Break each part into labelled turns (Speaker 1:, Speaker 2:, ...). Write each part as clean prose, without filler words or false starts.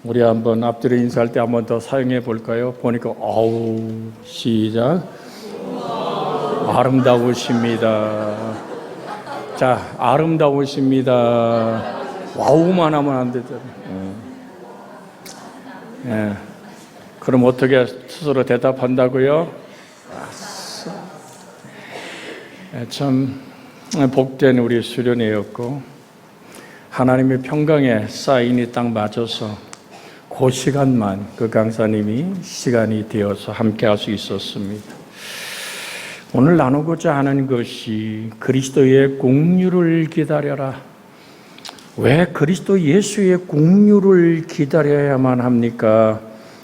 Speaker 1: 우리 한번 앞뒤로 인사할 때 한번 더 사용해 볼까요? 보니까 시작. 아름다우십니다. 자, 아름다우십니다. 와우만 하면 안 되잖아요. 그럼 어떻게 스스로 대답한다고요? 참 복된 우리 수련회였고 하나님의 평강에 사인이 딱 맞아서 그 시간만 그 강사님이 시간이 되어서 함께 할 수 있었습니다. 오늘 나누고자 하는 것이 그리스도의 공유를 기다려라. 왜 그리스도 예수의 공유를 기다려야만 합니까?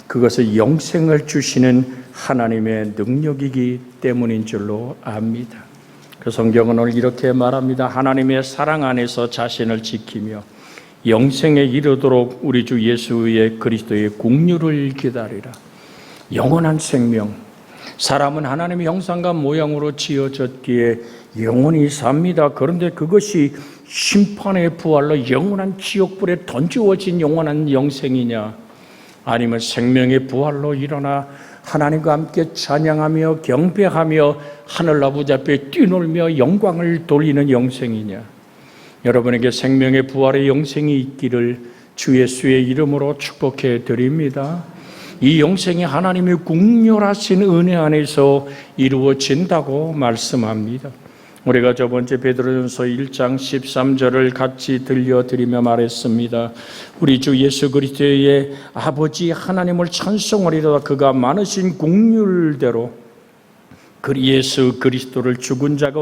Speaker 1: 그것은 영생을 주시는 하나님의 능력이기 때문인 줄로 압니다. 그 성경은 오늘 이렇게 말합니다. 하나님의 사랑 안에서 자신을 지키며 영생에 이르도록 우리 주 예수의 그리스도의 공유를 기다리라. 영원한 생명. 사람은 하나님의 형상과 모양으로 지어졌기에 영원히 삽니다. 그런데 그것이 심판의 부활로 영원한 지옥불에 던지워진 영원한 영생이냐, 아니면 생명의 부활로 일어나 하나님과 함께 찬양하며 경배하며 하늘 아버지 앞에 뛰놀며 영광을 돌리는 영생이냐. 여러분에게 생명의 부활의 영생이 있기를 주 예수의 이름으로 축복해 드립니다. 이 영생이 하나님의 국률하신 은혜 안에서 이루어진다고 말씀합니다. 우리가 저번주 베드로전서 1장 13절을 같이 들려드리며 말했습니다. 우리 주 예수 그리스도의 아버지 하나님을 찬송하리로다. 그가 많으신 긍휼대로 예수 그리스도를 죽은 자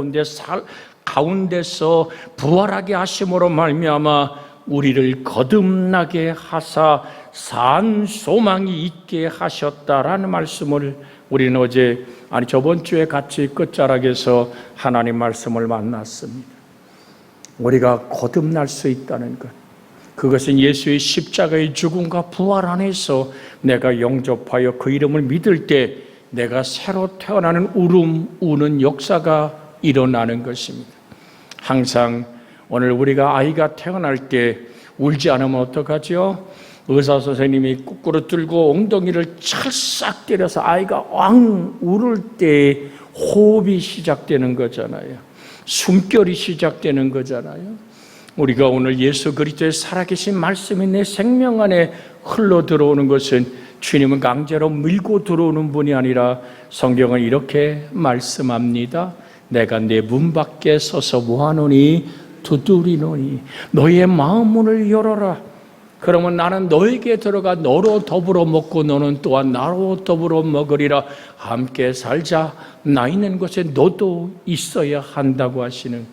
Speaker 1: 가운데서 부활하게 하심으로 말미암아 우리를 거듭나게 하사 산 소망이 있게 하셨다라는 말씀을 우리는 저번 주에 같이 끝자락에서 하나님 말씀을 만났습니다. 우리가 거듭날 수 있다는 것, 그것은 예수의 십자가의 죽음과 부활 안에서 내가 영접하여 그 이름을 믿을 때 내가 새로 태어나는 우는 역사가 일어나는 것입니다. 항상 오늘 우리가 아이가 태어날 때 울지 않으면 어떡하죠? 의사 선생님이 거꾸로 들고 엉덩이를 찰싹 때려서 아이가 왕 울을 때 호흡이 시작되는 거잖아요. 숨결이 시작되는 거잖아요. 우리가 오늘 예수 그리스도의 살아계신 말씀이 내 생명 안에 흘러 들어오는 것은 주님은 강제로 밀고 들어오는 분이 아니라 성경은 이렇게 말씀합니다. 내가 내 문 밖에 서서 뭐하노니? 두드리노니 너의 마음 문을 열어라. 그러면 나는 너에게 들어가 너로 더불어 먹고 너는 또한 나로 더불어 먹으리라. 함께 살자. 나 있는 곳에 너도 있어야 한다고 하시는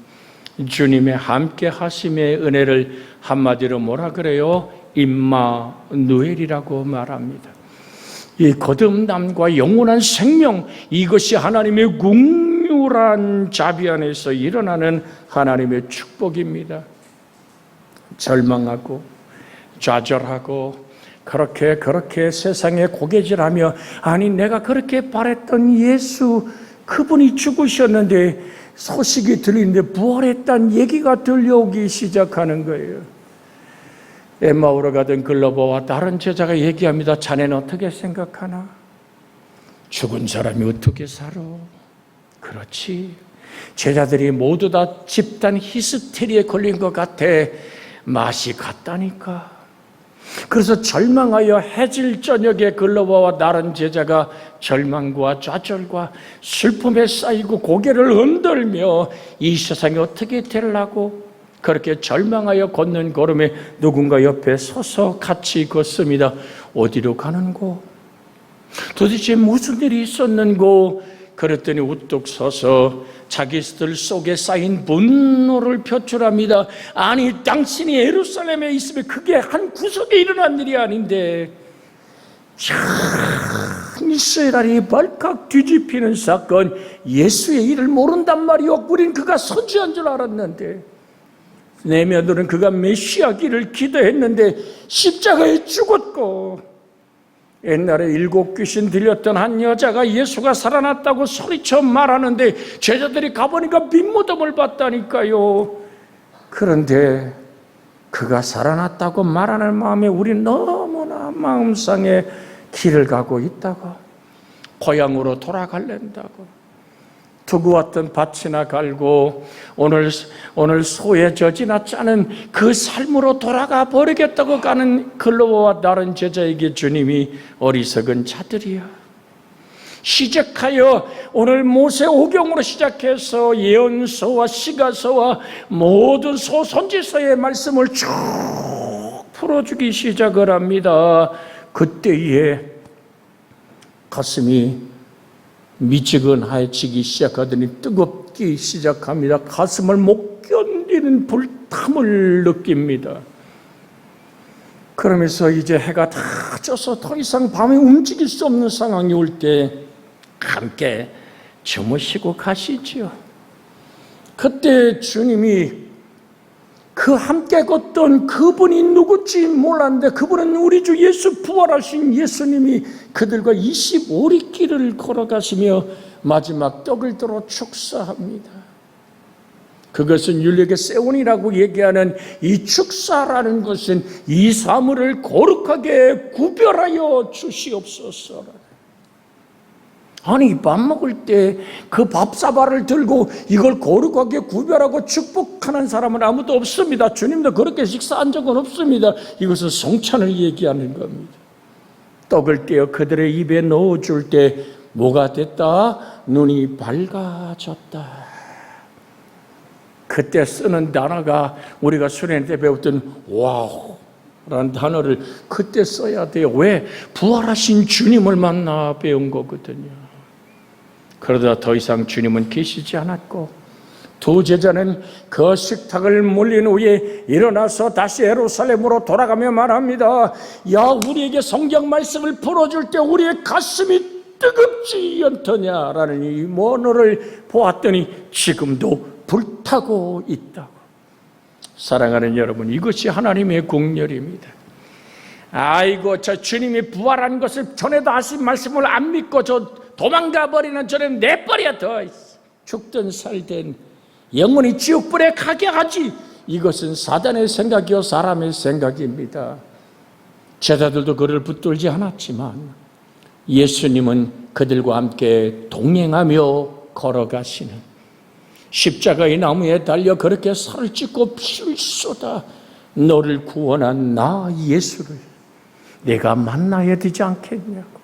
Speaker 1: 주님의 함께 하심의 은혜를 한마디로 뭐라 그래요? 임마누엘이라고 말합니다. 이 거듭남과 영원한 생명, 이것이 하나님의 긍휼한 자비 안에서 일어나는 하나님의 축복입니다. 절망하고 좌절하고 그렇게 세상에 고개질하며, 아니 내가 그렇게 바랬던 예수 그분이 죽으셨는데 소식이 들리는데 부활했다는 얘기가 들려오기 시작하는 거예요. 엠마오로 가던 글로버와 다른 제자가 얘기합니다. 자네는 어떻게 생각하나? 죽은 사람이 어떻게 살아? 그렇지. 제자들이 모두 다 집단 히스테리에 걸린 것 같아. 맛이 갔다니까. 그래서 절망하여 해질 저녁에 글로버와 다른 제자가 절망과 좌절과 슬픔에 쌓이고 고개를 흔들며 이 세상이 어떻게 되려고 그렇게 절망하여 걷는 걸음에 누군가 옆에 서서 같이 걷습니다. 어디로 가는고? 도대체 무슨 일이 있었는고? 그랬더니 우뚝 서서 자기들 속에 쌓인 분노를 표출합니다. 아니 당신이 예루살렘에 있으면 그게 한 구석에 일어난 일이 아닌데 이스라엘이 발칵 뒤집히는 사건, 예수의 일을 모른단 말이오. 우린 그가 선지한 줄 알았는데, 내면으로는 그가 메시아기를 기도했는데 십자가에 죽었고, 옛날에 7 귀신 들렸던 한 여자가 예수가 살아났다고 소리쳐 말하는데 제자들이 가보니까 빈무덤을 봤다니까요. 그런데 그가 살아났다고 말하는 마음에 우리는 너무나 마음상에 길을 가고 있다고, 고향으로 돌아갈랜다고, 두고 왔던 밭이나 갈고 오늘 소에 젖이나 짜는 그 삶으로 돌아가 버리겠다고 가는 글로와 다른 제자에게 주님이 어리석은 자들이여, 시작하여 오늘 모세오경으로 시작해서 예언서와 시가서와 모든 소선지서의 말씀을 쭉 풀어주기 시작을 합니다. 그때에 가슴이 미지근해지기 시작하더니 뜨겁기 시작합니다. 가슴을 못 견디는 불탐을 느낍니다. 그러면서 이제 해가 다 져서 더 이상 밤에 움직일 수 없는 상황이 올 때 함께 주무시고 가시지요. 그때 주님이 그 함께 걷던 그분이 누구지 몰랐는데, 그분은 우리 주 예수, 부활하신 예수님이 그들과 25리 길을 걸어가시며 마지막 떡을 들어 축사합니다. 그것은 율법의 세운이라고 얘기하는 이 축사라는 것은 이 사물을 거룩하게 구별하여 주시옵소서. 아니, 밥 먹을 때 그 밥사발을 들고 이걸 거룩하게 구별하고 축복하는 사람은 아무도 없습니다. 주님도 그렇게 식사한 적은 없습니다. 이것은 성찬을 얘기하는 겁니다. 떡을 떼어 그들의 입에 넣어줄 때 뭐가 됐다? 눈이 밝아졌다. 그때 쓰는 단어가 우리가 수련회 때 배웠던 와우 라는 단어를 그때 써야 돼요. 왜? 부활하신 주님을 만나 배운 거거든요. 그러다 더 이상 주님은 계시지 않았고, 두 제자는 그 식탁을 물린 후에 일어나서 다시 예루살렘으로 돌아가며 말합니다. 야, 우리에게 성경 말씀을 풀어줄 때 우리의 가슴이 뜨겁지 않더냐라는 이 원어를 보았더니 지금도 불타고 있다고. 사랑하는 여러분, 이것이 하나님의 국렬입니다. 아이고, 저 주님이 부활한 것을 전에도 하신 말씀을 안 믿고 저 도망가 버리는 저는 내버려 둬. 죽든 살든 영원히 지옥불에 가게 하지. 이것은 사단의 생각이요 사람의 생각입니다. 제자들도 그를 붙들지 않았지만 예수님은 그들과 함께 동행하며 걸어가시는, 십자가의 나무에 달려 그렇게 살을 찢고 피를 쏟아 너를 구원한 나 예수를 내가 만나야 되지 않겠냐고.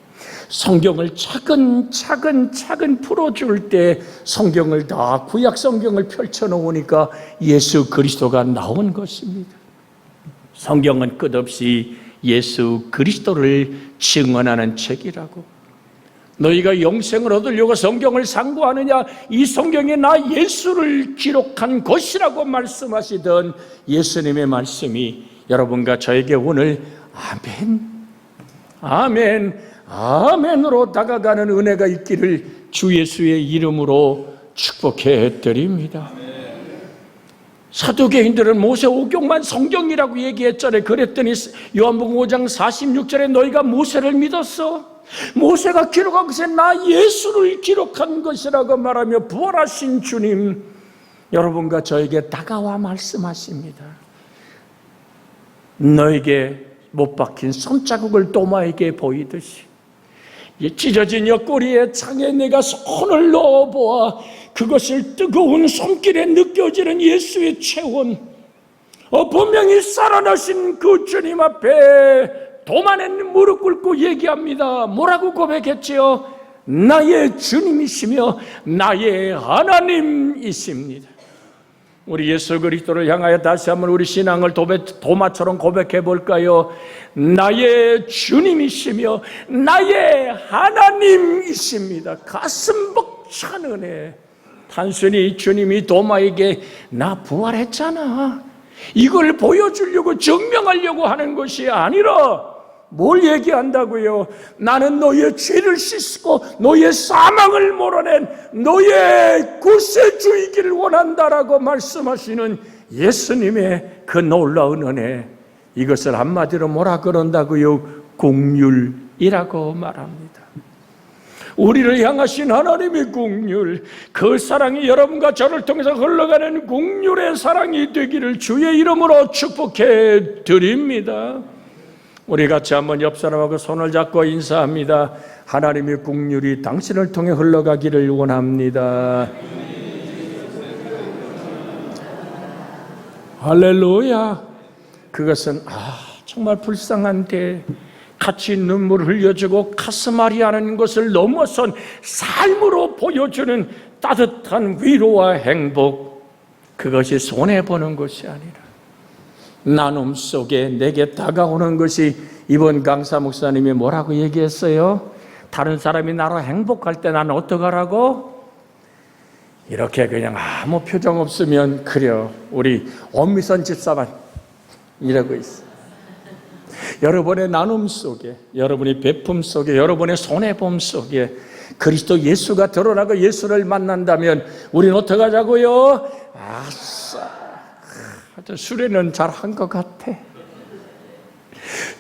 Speaker 1: 성경을 차근차근 풀어줄 때 성경을 다, 구약 성경을 펼쳐놓으니까 예수 그리스도가 나온 것입니다. 성경은 끝없이 예수 그리스도를 증언하는 책이라고. 너희가 영생을 얻으려고 성경을 상고하느냐? 이 성경에 나 예수를 기록한 것이라고 말씀하시던 예수님의 말씀이 여러분과 저에게 오늘 아멘, 아멘, 아멘으로 다가가는 은혜가 있기를 주 예수의 이름으로 축복해 드립니다. 사두개인들은 모세오경만 성경이라고 얘기했잖아요. 그랬더니 요한복음 5장 46절에 너희가 모세를 믿었어? 모세가 기록한 것에 나 예수를 기록한 것이라고 말하며 부활하신 주님, 여러분과 저에게 다가와 말씀하십니다. 너에게 못 박힌 손자국을 도마에게 보이듯이 찢어진 옆구리에 창에 내가 손을 넣어보아 그것을 뜨거운 손길에 느껴지는 예수의 체온, 분명히 살아나신 그 주님 앞에 도마는 무릎 꿇고 얘기합니다. 뭐라고 고백했지요? 나의 주님이시며 나의 하나님이십니다. 우리 예수 그리스도를 향하여 다시 한번 우리 신앙을 도마처럼 고백해 볼까요? 나의 주님이시며 나의 하나님이십니다. 가슴 벅찬 은혜. 단순히 주님이 도마에게 나 부활했잖아, 이걸 보여주려고 증명하려고 하는 것이 아니라 뭘 얘기한다고요? 나는 너의 죄를 씻고 너의 사망을 몰아낸 너의 구세주이기를 원한다라고 말씀하시는 예수님의 그 놀라운 은혜, 이것을 한마디로 뭐라 그런다고요? 공률이라고 말합니다. 우리를 향하신 하나님의 긍휼, 그 사랑이 여러분과 저를 통해서 흘러가는 긍휼의 사랑이 되기를 주의 이름으로 축복해 드립니다. 우리 같이 한번 옆 사람하고 손을 잡고 인사합니다. 하나님의 긍휼이 당신을 통해 흘러가기를 원합니다. 할렐루야. 그것은 정말 불쌍한데 같이 눈물을 흘려주고 가슴앓이 하는 것을 넘어선 삶으로 보여주는 따뜻한 위로와 행복, 그것이 손해보는 것이 아니라 나눔 속에 내게 다가오는 것이, 이번 강사 목사님이 뭐라고 얘기했어요? 다른 사람이 나로 행복할 때 나는 어떡하라고? 이렇게 그냥 아무 표정 없으면 그래요. 우리 엄미선 집사만 이러고 있어요. 여러분의 나눔 속에, 여러분의 베품 속에, 여러분의 손해봄 속에 그리스도 예수가 드러나고 예수를 만난다면 우리는 어떻게 하자고요? 아싸, 수련은 잘한 것 같아.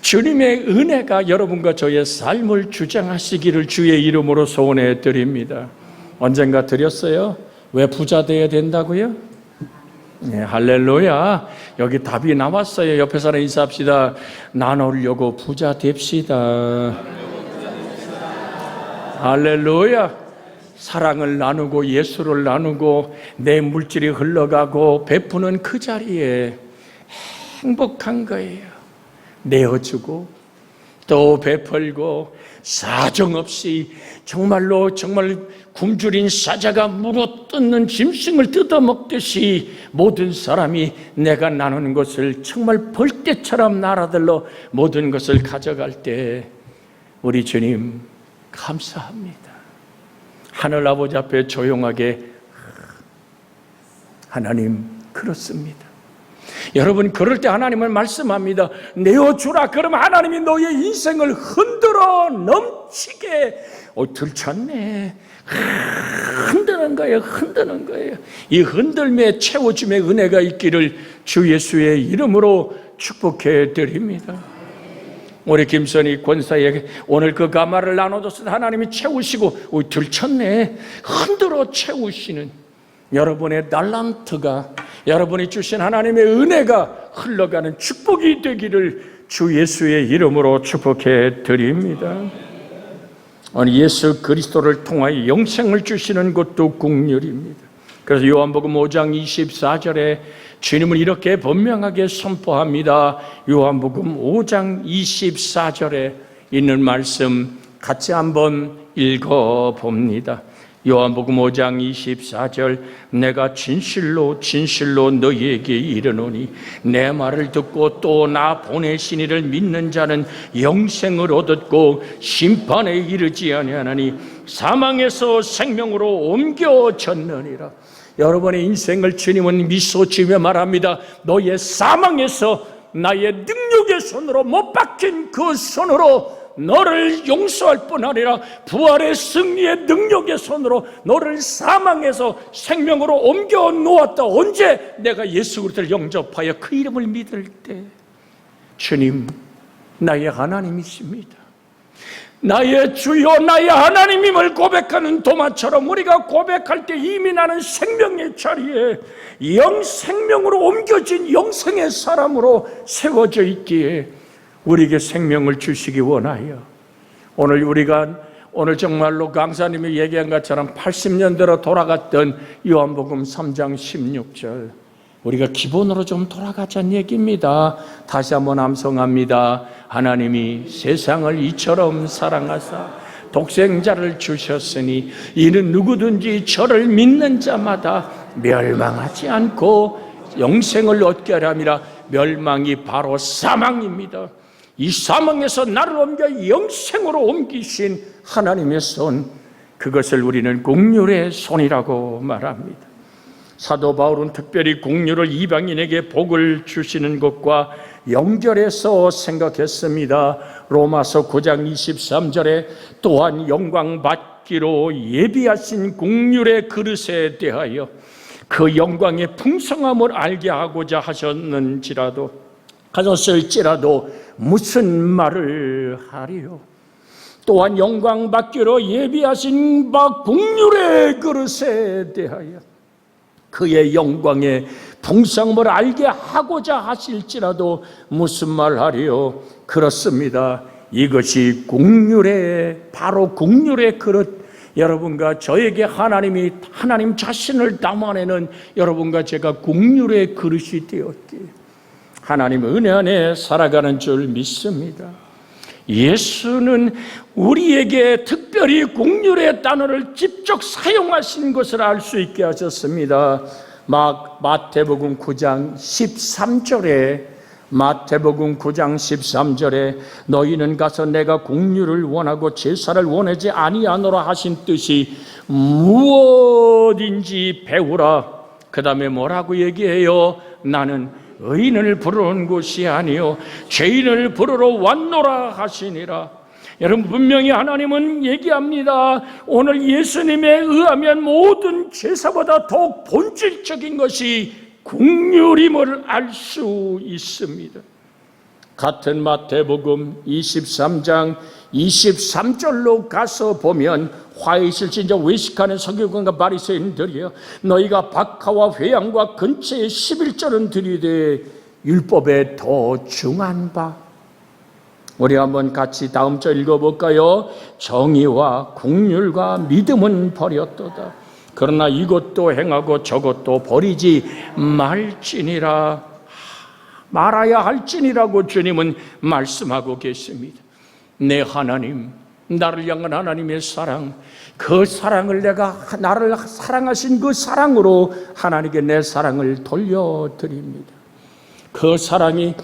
Speaker 1: 주님의 은혜가 여러분과 저의 삶을 주장하시기를 주의 이름으로 소원해 드립니다. 언젠가 드렸어요? 왜 부자 되어야 된다고요? 네, 할렐루야. 여기 답이 나왔어요. 옆에 사람 인사합시다. 나누려고 부자 됩시다. 할렐루야. 사랑을 나누고 예수를 나누고 내 물질이 흘러가고 베푸는 그 자리에 행복한 거예요. 내어주고 또 베풀고 사정없이 정말 굶주린 사자가 물어뜯는 짐승을 뜯어먹듯이 모든 사람이 내가 나누는 것을 정말 벌떼처럼 날아들러 모든 것을 가져갈 때 우리 주님 감사합니다. 하늘아버지 앞에 조용하게, 하나님 그렇습니다. 여러분, 그럴 때 하나님은 말씀합니다. 내어주라. 그러면 하나님이 너의 인생을 흔들어 넘치게 들쳤네. 흔드는 거예요. 흔드는 거예요. 이 흔들매 채워줌의 은혜가 있기를 주 예수의 이름으로 축복해 드립니다. 우리 김선희 권사에게 오늘 그 가마를 나눠줬을 때 하나님이 채우시고 들쳤네. 흔들어 채우시는 여러분의 달란트가, 여러분이 주신 하나님의 은혜가 흘러가는 축복이 되기를 주 예수의 이름으로 축복해 드립니다. 예수 그리스도를 통하여 영생을 주시는 것도 긍휼입니다. 그래서 요한복음 5장 24절에 주님은 이렇게 분명하게 선포합니다. 요한복음 5장 24절에 있는 말씀 같이 한번 읽어봅니다. 요한복음 5장 24절, 내가 진실로 진실로 너희에게 이르노니 내 말을 듣고 또 나 보내신 이를 믿는 자는 영생을 얻었고 심판에 이르지 아니하나니 사망에서 생명으로 옮겨졌느니라. 여러분의 인생을 주님은 미소 지으며 말합니다. 너의 사망에서 나의 능력의 손으로, 못 박힌 그 손으로 너를 용서할 뿐 아니라 부활의 승리의 능력의 손으로 너를 사망에서 생명으로 옮겨 놓았다. 언제? 내가 예수 그리스도를 영접하여 그 이름을 믿을 때. 주님, 나의 하나님이십니다. 나의 주여, 나의 하나님임을 고백하는 도마처럼 우리가 고백할 때 이미 나는 생명의 자리에 영생명으로 옮겨진 영생의 사람으로 세워져 있기에 우리에게 생명을 주시기 원하여 오늘 정말로 강사님이 얘기한 것처럼 80년대로 돌아갔던 요한복음 3장 16절, 우리가 기본으로 좀 돌아가자는 얘기입니다. 다시 한번 암송합니다. 하나님이 세상을 이처럼 사랑하사 독생자를 주셨으니 이는 누구든지 저를 믿는 자마다 멸망하지 않고 영생을 얻게 하려 함이라. 멸망이 바로 사망입니다. 이 사망에서 나를 옮겨 영생으로 옮기신 하나님의 손, 그것을 우리는 긍휼의 손이라고 말합니다. 사도 바울은 특별히 긍휼을 이방인에게 복을 주시는 것과 연결해서 생각했습니다. 로마서 9장 23절에 또한 영광 받기로 예비하신 긍휼의 그릇에 대하여 그 영광의 풍성함을 알게 하고자 하셨을지라도 무슨 말을 하리요? 또한 영광 받기로 예비하신 바 국률의 그릇에 대하여 그의 영광의 풍성함을 알게 하고자 하실지라도 무슨 말하리요? 그렇습니다. 이것이 국률의, 바로 국률의 그릇, 여러분과 저에게 하나님 자신을 담아내는 여러분과 제가 국률의 그릇이 되었기에 하나님 은혜 안에 살아가는 줄 믿습니다. 예수는 우리에게 특별히 국률의 단어를 직접 사용하신 것을 알 수 있게 하셨습니다. 마태복음 9장 13절에 마태복음 9장 13절에 너희는 가서 내가 국률을 원하고 제사를 원하지 아니하노라 하신 뜻이 무엇인지 배우라. 그 다음에 뭐라고 얘기해요? 나는 의인을 부르는 곳이 아니요 죄인을 부르러 왔노라 하시니라. 여러분, 분명히 하나님은 얘기합니다. 오늘 예수님에 의하면 모든 제사보다 더욱 본질적인 것이 국률임을 알 수 있습니다. 같은 마태복음 23장 23절로 가서 보면 화에 실진자 외식하는 서기관과 바리새인들이여 너희가 박하와 회양과 근처에 11절은 드리되 율법에 더 중한 바. 우리 한번 같이 다음 절 읽어볼까요? 정의와 국률과 믿음은 버렸도다. 그러나 이것도 행하고 저것도 버리지 말아야 할지니라고 주님은 말씀하고 계십니다. 내 하나님, 나를 향한 하나님의 사랑, 그 사랑을 나를 사랑하신 그 사랑으로 하나님께 내 사랑을 돌려드립니다. 그 사랑이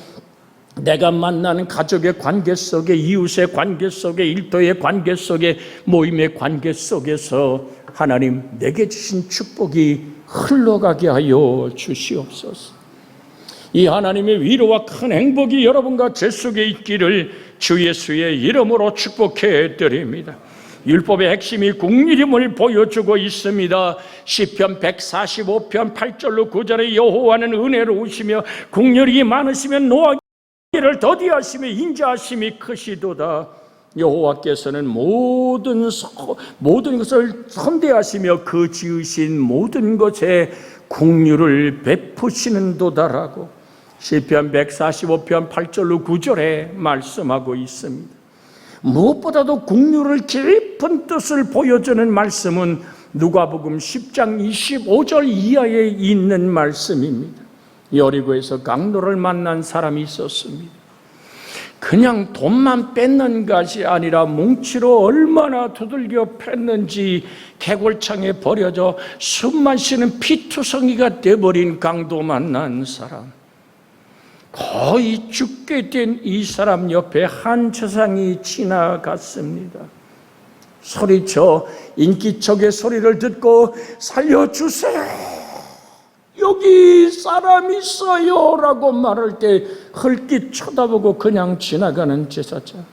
Speaker 1: 내가 만나는 가족의 관계 속에, 이웃의 관계 속에, 일터의 관계 속에, 모임의 관계 속에서 하나님 내게 주신 축복이 흘러가게 하여 주시옵소서. 이 하나님의 위로와 큰 행복이 여러분과 제 속에 있기를 주 예수의 이름으로 축복해 드립니다. 율법의 핵심이 국률임을 보여주고 있습니다. 시편 145편 8절로 9절에 여호와는 은혜로우시며 국률이 많으시면 노하기를 더디하시며 인자하심이 크시도다. 여호와께서는 모든 것을 선대하시며 그 지으신 모든 것에 국률을 베푸시는도다라고 시편 145편 8절로 9절에 말씀하고 있습니다. 무엇보다도 국률을 깊은 뜻을 보여주는 말씀은 누가복음 10장 25절 이하에 있는 말씀입니다. 여리고에서 강도를 만난 사람이 있었습니다. 그냥 돈만 뺏는 것이 아니라 뭉치로 얼마나 두들겨 팼는지 개골창에 버려져 숨만 쉬는 피투성이가 돼버린 강도 만난 사람. 거의 죽게 된 이 사람 옆에 한 저상이 지나갔습니다. 소리쳐 인기척의 소리를 듣고 살려주세요, 여기 사람 있어요 라고 말할 때 흘낏 쳐다보고 그냥 지나가는 제사장.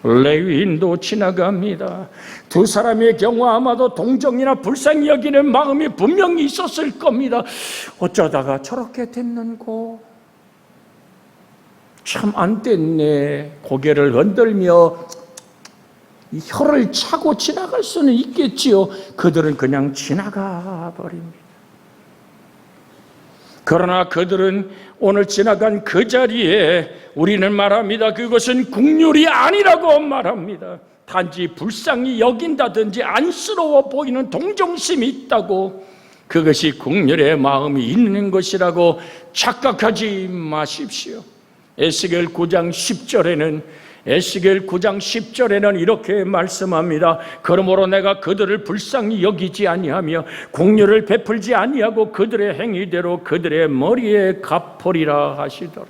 Speaker 1: 레위인도 지나갑니다. 두 사람의 경우 아마도 동정이나 불쌍히 여기는 마음이 분명히 있었을 겁니다. 어쩌다가 저렇게 됐는고, 참 안 됐네. 고개를 흔들며 혀를 차고 지나갈 수는 있겠지요. 그들은 그냥 지나가 버립니다. 그러나 그들은 오늘 지나간 그 자리에 우리는 말합니다. 그것은 국률이 아니라고 말합니다. 단지 불쌍히 여긴다든지 안쓰러워 보이는 동정심이 있다고, 그것이 국률의 마음이 있는 것이라고 착각하지 마십시오. 에스겔 9장 10절에는 이렇게 말씀합니다. 그러므로 내가 그들을 불쌍히 여기지 아니하며 국률을 베풀지 아니하고 그들의 행위대로 그들의 머리에 갚으리라 하시더라.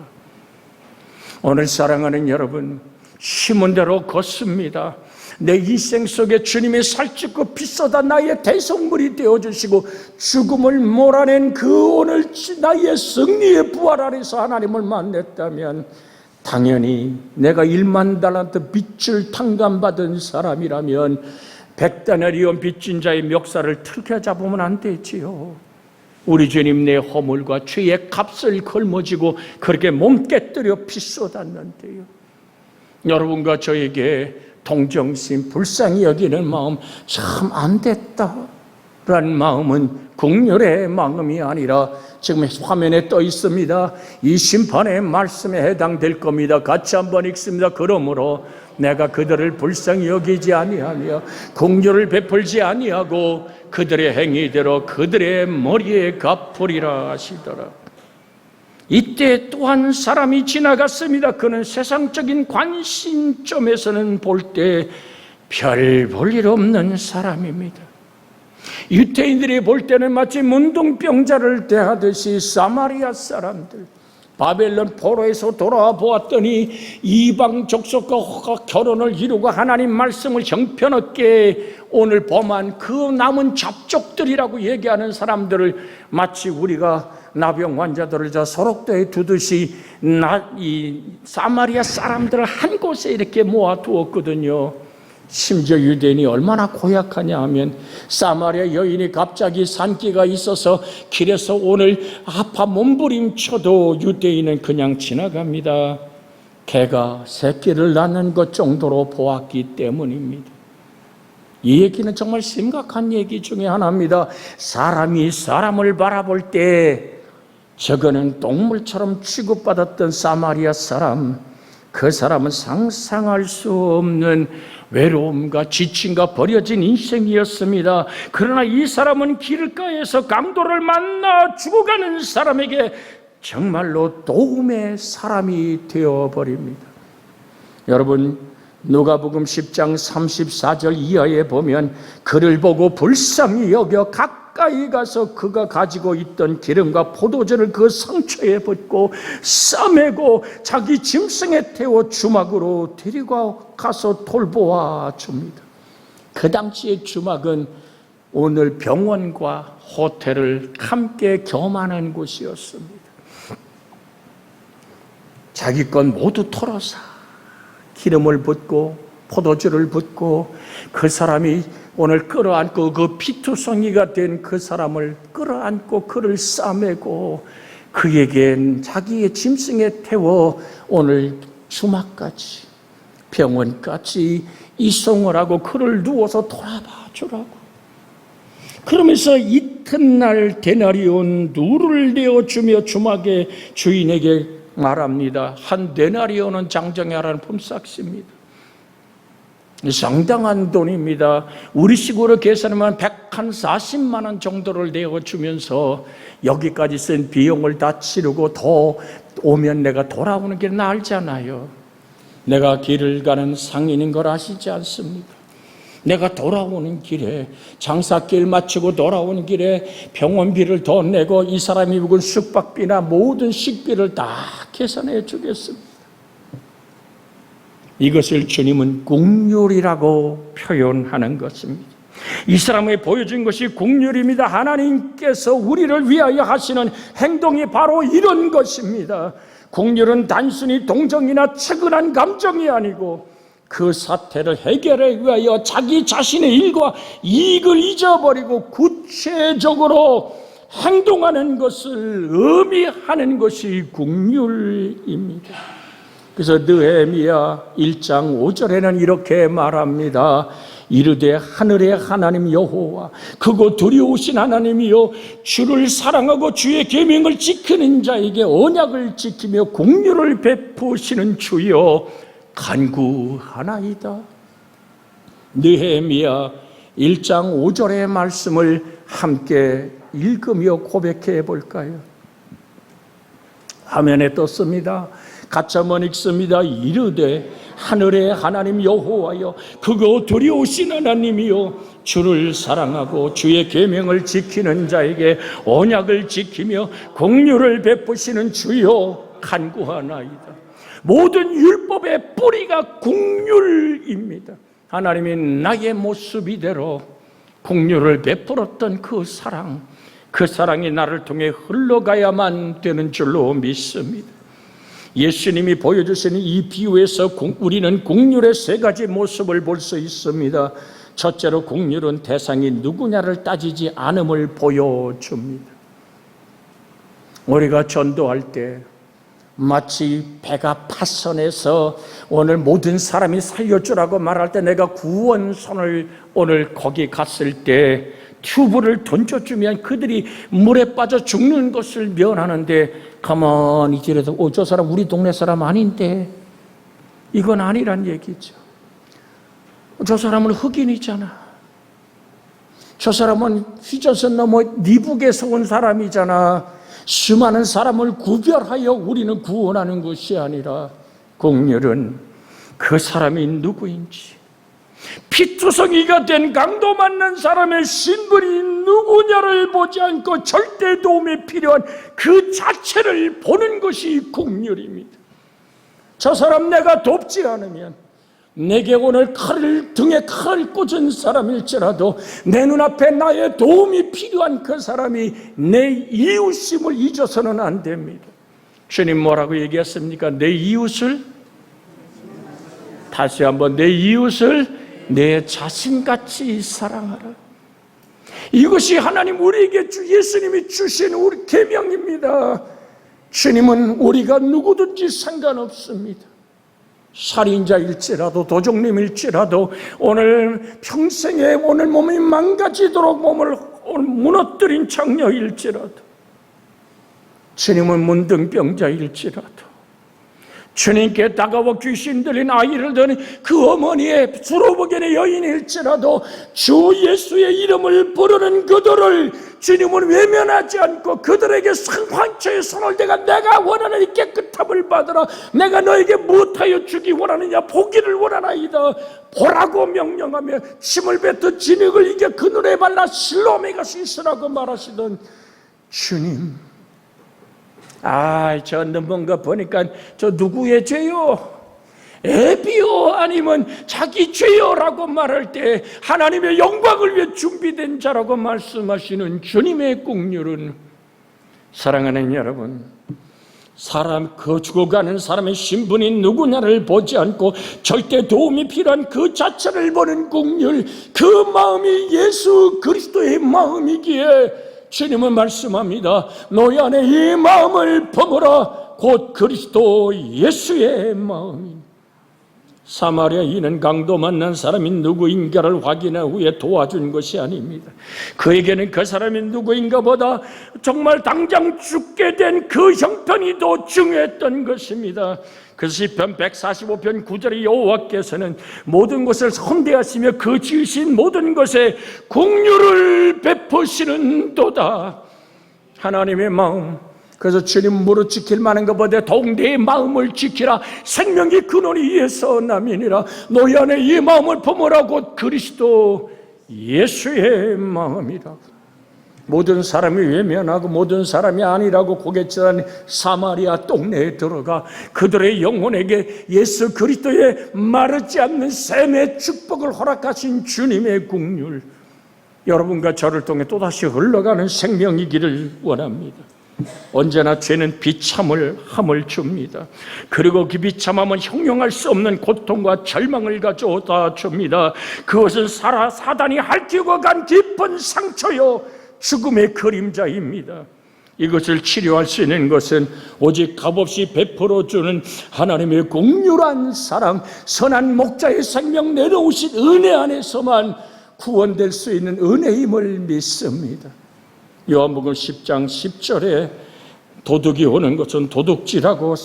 Speaker 1: 오늘 사랑하는 여러분, 심은 대로 걷습니다. 내 인생 속에 주님이 살찌고 피 쏟아 나의 대속물이 되어주시고 죽음을 몰아낸 그 오늘 나의 승리의 부활 아래서 하나님을 만났다면 당연히 내가 1만 달란트 빚을 탕감받은 사람이라면 100다나리온 빚진 자의 멱살을 틀게 잡으면 안 되지요. 우리 주님 내 허물과 죄의 값을 걸머지고 그렇게 몸 깨뜨려 피 쏟았는데요. 여러분과 저에게 동정심, 불쌍히 여기는 마음, 참 안 됐다라는 마음은 국률의 마음이 아니라 지금 화면에 떠 있습니다. 이 심판의 말씀에 해당될 겁니다. 같이 한번 읽습니다. 그러므로 내가 그들을 불쌍히 여기지 아니하며 긍휼을 베풀지 아니하고 그들의 행위대로 그들의 머리에 갚으리라 하시더라. 이때 또한 사람이 지나갔습니다. 그는 세상적인 관심점에서는 볼 때 별 볼 일 없는 사람입니다. 유대인들이 볼 때는 마치 문둥병자를 대하듯이 사마리아 사람들, 바벨론 포로에서 돌아와 보았더니 이방 족속과 결혼을 이루고 하나님 말씀을 형편없게 오늘 범한 그 남은 잡족들이라고 얘기하는 사람들을 마치 우리가 나병 환자들을 저 소록도에 두듯이 이 사마리아 사람들을 한 곳에 이렇게 모아두었거든요. 심지어 유대인이 얼마나 고약하냐 하면 사마리아 여인이 갑자기 산기가 있어서 길에서 오늘 아파 몸부림쳐도 유대인은 그냥 지나갑니다. 개가 새끼를 낳는 것 정도로 보았기 때문입니다. 이 얘기는 정말 심각한 얘기 중에 하나입니다. 사람이 사람을 바라볼 때 저거는 동물처럼 취급받았던 사마리아 사람, 그 사람은 상상할 수 없는 외로움과 지침과 버려진 인생이었습니다. 그러나 이 사람은 길가에서 강도를 만나 죽어가는 사람에게 정말로 도움의 사람이 되어버립니다. 여러분, 누가복음 10장 34절 이하에 보면 그를 보고 불쌍히 여겨 가까이 가서 그가 가지고 있던 기름과 포도주를 그 상처에 붓고 싸매고 자기 짐승에 태워 주막으로 데리고 가서 돌보아 줍니다. 그 당시의 주막은 오늘 병원과 호텔을 함께 겸하는 곳이었습니다. 자기 건 모두 털어서 기름을 붓고 포도주를 붓고 그 사람이 오늘 끌어안고 그 피투성이가 된 그 사람을 끌어안고 그를 싸매고 그에겐 자기의 짐승에 태워 오늘 주막까지 병원까지 이송을 하고 그를 누워서 돌아봐 주라고. 그러면서 이튿날 데나리온 누를 내어주며 주막의 주인에게 말합니다. 한 데나리온은 장정에 하라는 품삯입니다. 상당한 돈입니다. 우리식으로 계산하면 140만 원 정도를 내어주면서 여기까지 쓴 비용을 다 치르고 더 오면 내가 돌아오는 게 나을잖아요. 내가 길을 가는 상인인 걸 아시지 않습니까? 내가 돌아오는 길에 장사길 마치고 돌아오는 길에 병원비를 더 내고 이 사람이 묵은 숙박비나 모든 식비를 다 계산해 주겠습니다. 이것을 주님은 긍휼이라고 표현하는 것입니다. 이 사람에게 보여준 것이 긍휼입니다. 하나님께서 우리를 위하여 하시는 행동이 바로 이런 것입니다. 긍휼은 단순히 동정이나 측은한 감정이 아니고 그 사태를 해결하기 위하여 자기 자신의 일과 이익을 잊어버리고 구체적으로 행동하는 것을 의미하는 것이 긍휼입니다. 그래서 느헤미야 1장 5절에는 이렇게 말합니다. 이르되 하늘의 하나님 여호와 크고 두려우신 하나님이여 주를 사랑하고 주의 계명을 지키는 자에게 언약을 지키며 긍휼을 베푸시는 주여 간구하나이다. 느헤미야 1장 5절의 말씀을 함께 읽으며 고백해 볼까요? 화면에 떴습니다. 같이 한번 읽습니다. 이르되 하늘의 하나님 여호와여 크고 두려우신 하나님이여 주를 사랑하고 주의 계명을 지키는 자에게 언약을 지키며 긍휼을 베푸시는 주여 간구하나이다. 모든 율법의 뿌리가 긍휼입니다. 하나님이 나의 모습 이대로 긍휼을 베풀었던 그 사랑이 나를 통해 흘러가야만 되는 줄로 믿습니다. 예수님이 보여주시는 이 비유에서 우리는 긍휼의 세 가지 모습을 볼 수 있습니다. 첫째로 긍휼은 대상이 누구냐를 따지지 않음을 보여줍니다. 우리가 전도할 때 마치 배가 파선해서 오늘 모든 사람이 살려주라고 말할 때 내가 구원선을 오늘 거기 갔을 때 튜브를 던져주면 그들이 물에 빠져 죽는 것을 면하는데 가만히 지내서 저 사람 우리 동네 사람 아닌데, 이건 아니란 얘기죠. 저 사람은 흑인이잖아. 저 사람은 휘저선 넘어 미국에서 온 사람이잖아. 수많은 사람을 구별하여 우리는 구원하는 것이 아니라 공렬은 그 사람이 누구인지, 피투성이가 된 강도 만난 사람의 신분이 누구냐를 보지 않고 절대 도움이 필요한 그 자체를 보는 것이 공렬입니다. 저 사람 내가 돕지 않으면, 내게 오늘 등에 칼을 꽂은 사람일지라도 내 눈앞에 나의 도움이 필요한 그 사람이 내 이웃임을 잊어서는 안 됩니다. 주님 뭐라고 얘기했습니까? 내 이웃을, 다시 한번, 내 이웃을 내 자신같이 사랑하라. 이것이 하나님 우리에게 예수님이 주신 우리 계명입니다. 주님은 우리가 누구든지 상관없습니다. 살인자일지라도 도적님일지라도 오늘 평생에 오늘 몸이 망가지도록 몸을 무너뜨린 장녀일지라도, 주님은 문둥병자일지라도, 주님께 다가와 귀신 들린 아이를 둔 그 어머니의 수로복연의 여인일지라도 주 예수의 이름을 부르는 그들을 주님은 외면하지 않고 그들에게 상황처의 손을 대가 내가 원하는 이 깨끗함을 받으라, 내가 너에게 무엇하여 주기 원하느냐, 보기를 원하나이다 보라고 명령하며 침을 뱉어 진흙을 이겨 그 눈에 발라 실로암에 가서 있으라고 말하시던 주님, 저 뭔가 보니까 저 누구의 죄요? 애비요? 아니면 자기 죄요라고 말할 때 하나님의 영광을 위해 준비된 자라고 말씀하시는 주님의 공률은, 사랑하는 여러분, 죽어가는 사람의 신분이 누구냐를 보지 않고 절대 도움이 필요한 그 자체를 보는 공률, 그 마음이 예수 그리스도의 마음이기에 주님은 말씀합니다. 너희 안에 이 마음을 품으라. 곧 그리스도 예수의 마음입니다. 사마리아인은 강도 만난 사람이 누구인가를 확인한 후에 도와준 것이 아닙니다. 그에게는 그 사람이 누구인가 보다 정말 당장 죽게 된 그 형편이 더 중요했던 것입니다. 그래서 시편 145편 9절에 여호와께서는 모든 것을 선대하시며 그 지으신 모든 것에 긍휼을 베푸시는도다. 하나님의 마음, 그래서 주님 무릇 지킬 만한 것보다 더욱 내 마음을 지키라. 생명의 근원이 이에서 남이니라. 너희 안에 이 마음을 품으라고 그리스도 예수의 마음이라. 모든 사람이 외면하고 모든 사람이 아니라고 고개치던 사마리아 동네에 들어가 그들의 영혼에게 예수 그리스도의 마르지 않는 샘의 축복을 허락하신 주님의 긍휼, 여러분과 저를 통해 또다시 흘러가는 생명이기를 원합니다. 언제나 죄는 비참함을 줍니다. 그리고 그 비참함은 형용할 수 없는 고통과 절망을 가져다 줍니다. 그것은 사단이 핥히고 간 깊은 상처요 죽음의 그림자입니다. 이것을 치료할 수 있는 것은 오직 값없이 베풀어주는 하나님의 긍휼한 사랑, 선한 목자의 생명 내려오신 은혜 안에서만 구원될 수 있는 은혜임을 믿습니다. 요한복음 10장 10절에 도둑이 오는 것은 도둑질하고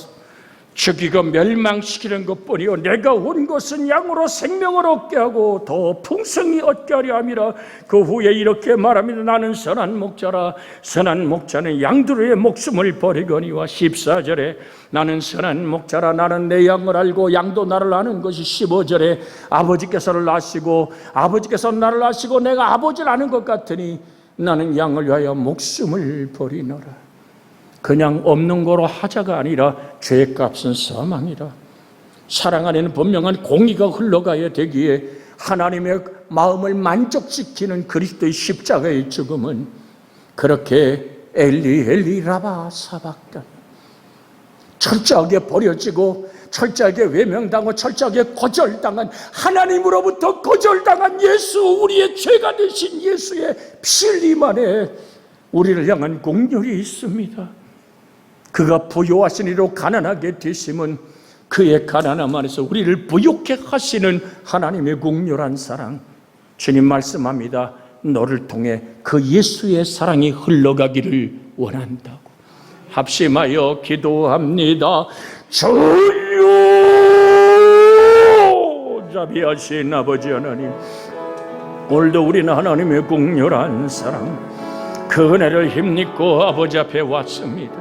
Speaker 1: 죽이고 멸망시키는 것뿐이요 내가 온 것은 양으로 생명을 얻게 하고 더 풍성히 얻게 하려 함이라. 그 후에 이렇게 말합니다. 나는 선한 목자라. 선한 목자는 양들의 목숨을 버리거니와. 14절에 나는 선한 목자라. 나는 내 양을 알고 양도 나를 아는 것이. 15절에 아버지께서 나를 아시고 내가 아버지를 아는 것 같으니 나는 양을 위하여 목숨을 버리노라. 그냥 없는 거로 하자가 아니라 죄값은 사망이라. 사랑 안에는 분명한 공의가 흘러가야 되기에 하나님의 마음을 만족시키는 그리스도의 십자가의 죽음은 그렇게 엘리 엘리 라마 사박단, 철저하게 버려지고 철저하게 외면당하고 철저하게 거절당한, 하나님으로부터 거절당한 예수, 우리의 죄가 되신 예수의 피 흘림 안에 우리를 향한 긍휼이 있습니다. 그가 부요하신 이로 가난하게 되심은 그의 가난함 안에서 우리를 부욕해 하시는 하나님의 극렬한 사랑. 주님 말씀합니다. 너를 통해 그 예수의 사랑이 흘러가기를 원한다고. 합심하여 기도합니다. 주여, 자비하신 아버지 하나님, 오늘도 우리는 하나님의 극렬한 사랑, 그 은혜를 힘입고 아버지 앞에 왔습니다.